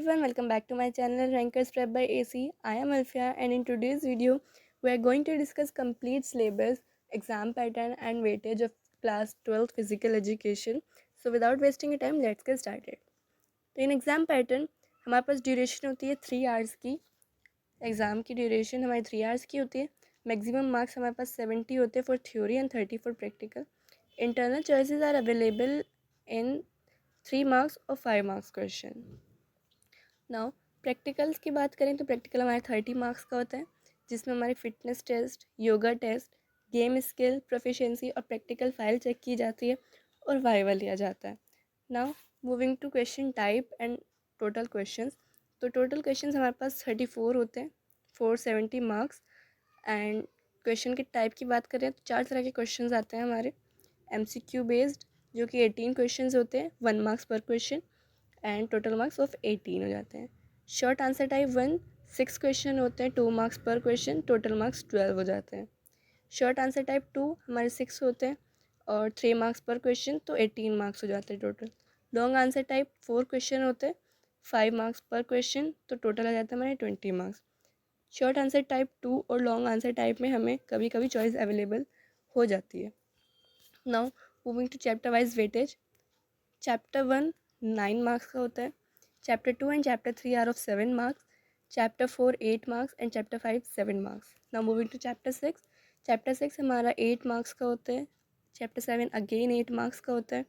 everyone, welcome back to my channel Rankers Prep by AC. I am Alfia and in today's video we are going to discuss complete syllabus, exam pattern and weightage of class 12th physical education. So without wasting your time, let's get started. तो in exam pattern हमारे पास duration होती है 3 hours की. Exam की duration हमारी 3 hours की होती है. मैक्सिमम मार्क्स हमारे पास 70 होते हैं for theory and 30 for practical. Internal choices are available in 3 marks और 5 मार्क्स क्वेश्चन. नाउ प्रैक्टिकल्स की बात करें तो प्रैक्टिकल हमारे 30 मार्क्स का होता है, जिसमें हमारे fitness test, yoga test, game skill, proficiency और प्रैक्टिकल फाइल चेक की जाती है और वाइवा लिया जाता है. Now moving to question type and total questions. तो टोटल क्वेश्चंस हमारे पास 34 होते हैं, 470 मार्क्स. एंड क्वेश्चन के टाइप की बात करें तो 4 तरह के क्वेश्चंस आते हैं हमारे. MCQ बेस्ड जो कि 18 क्वेश्चंस होते हैं, 1 मार्क्स पर question and total marks of 18 हो जाते हैं. शॉर्ट आंसर टाइप 1 6 क्वेश्चन होते हैं, 2 मार्क्स पर क्वेश्चन, टोटल मार्क्स 12 हो जाते हैं. शॉर्ट आंसर टाइप 2 हमारे 6 होते हैं और 3 मार्क्स पर क्वेश्चन, तो 18 मार्क्स हो जाते हैं total. Long answer type 4 question होते हैं, 5 मार्क्स पर क्वेश्चन, तो टोटल आ जाता है हमारे 20 मार्क्स. शॉर्ट आंसर टाइप 2 और लॉन्ग आंसर टाइप में हमें कभी कभी चॉइस अवेलेबल हो जाती है. Now moving to chapter wise weightage. Chapter 1 9 marks का होता है. Chapter 2 and chapter 3 are of 7 marks. Chapter 4 8 marks and chapter 5 7 marks. Now moving to chapter 6. Chapter 6 हमारा 8 मार्क्स का होता है. चैप्टर 7 अगेन 8 मार्क्स का होता है.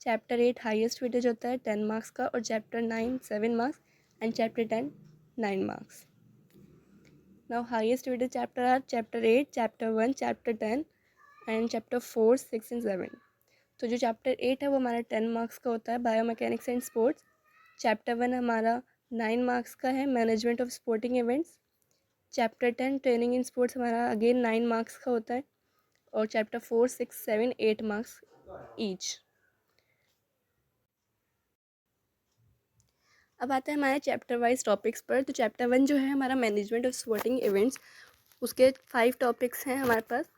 चैप्टर 8 हाईएस्ट वेटेज होता है 10 मार्क्स का, और chapter 9 7 marks and chapter 10 9 marks. Now highest weightage chapter our chapter 8, chapter 1, chapter 10 and chapter 4 6 and 7. तो जो चैप्टर 8 है वो हमारा 10 मार्क्स का होता है, बायोमैकेनिक्स एंड स्पोर्ट्स. चैप्टर 1 हमारा 9 मार्क्स का है, management of sporting events. Chapter 10 training in sports हमारा अगेन 9 मार्क्स का होता है, और चैप्टर 4 6 7 8 मार्क्स ईच. अब आते हैं हमारे चैप्टर वाइज टॉपिक्स पर. तो चैप्टर 1 जो है हमारा मैनेजमेंट ऑफ स्पोर्टिंग इवेंट्स, उसके 5 टॉपिक्स हैं हमारे पास.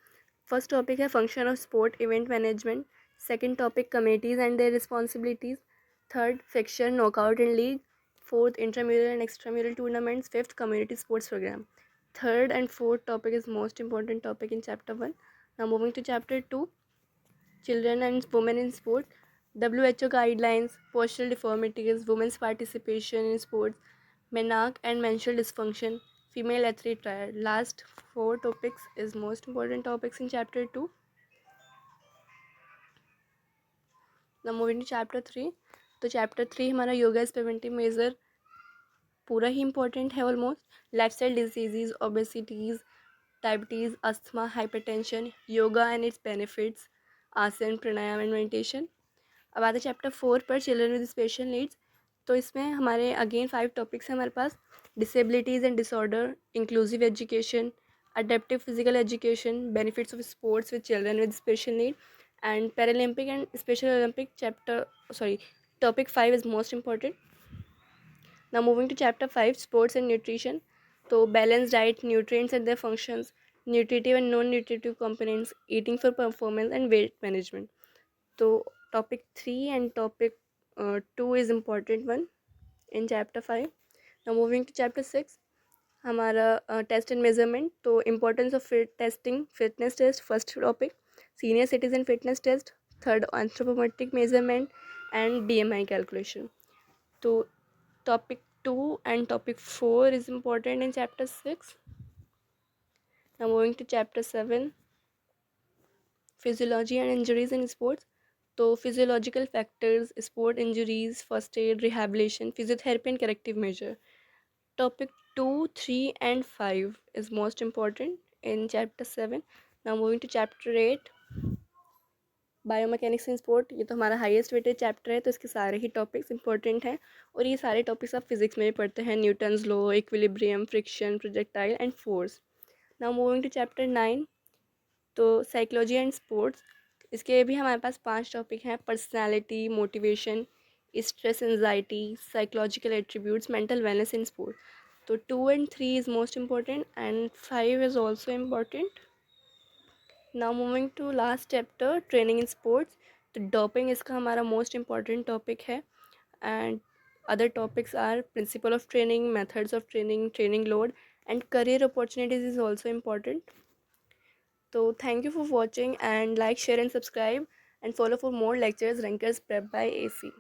फर्स्ट टॉपिक है function of sport event management. Second topic committees and their responsibilities. Third fixture, knockout and league. Fourth intramural and extramural tournaments. Fifth community sports programme. Third and fourth topic is most important topic in chapter 1. Now moving to chapter 2, children and women in sport. WHO guidelines, postural deformities, women's participation in sports, menarche and menstrual dysfunction, female athlete triad. Last 4 topics is most important topics in chapter 2. Now moving to chapter 3. तो chapter 3 हमारा yoga is preventive measure पूरा ही important है almost. Lifestyle diseases, obesities, diabetes, asthma, hypertension, yoga and its benefits, asana, pranayama and meditation. अब आते हैं chapter 4 पर, children with special needs. तो इसमें हमारे अगेन 5 टॉपिक्स हैं हमारे पास. Disabilities and disorder, inclusive education, adaptive physical education, benefits of sports with children with special need, and Paralympic and special Olympic. Topic 5 is most important. Now moving to chapter 5, sports and nutrition. तो balance diet, nutrients and their functions, nutritive and non nutritive components, eating for performance and weight management. तो topic 3 and topic 2 is important one in chapter 5. Now moving to chapter 6, हमारा test and measurement. तो importance of testing, fitness test first topic, senior citizen fitness test third, anthropometric measurement and BMI calculation. तो topic 2 and topic 4 is important in chapter 6. Now moving to chapter 7, physiology and injuries in sports. तो physiological factors, sport injuries, first aid, rehabilitation, physiotherapy and corrective measure. Topic 2 3 and 5 is most important in chapter 7. Now moving to chapter 8, biomechanics in sport. ये तो हमारा highest weighted chapter है, तो इसके सारे ही topics important हैं, और ये सारे टॉपिक्स आप फिजिक्स में भी पढ़ते हैं. Newton's law, equilibrium, friction, projectile and force. Now moving to chapter 9, तो साइकोलॉजी एंड स्पोर्ट्स. इसके भी हमारे पास 5 टॉपिक हैं. Personality, motivation, stress, anxiety, psychological attributes, mental wellness in sport. तो 2 and 3 is most important and 5 is also important. Now moving to last chapter, training in sports. तो doping इसका हमारा most important topic है, and Other topics are principle of training, methods of training, training load, and career opportunities is also important. So thank you for watching, and like, share and subscribe, and follow for more lectures Rankers Prep by AC.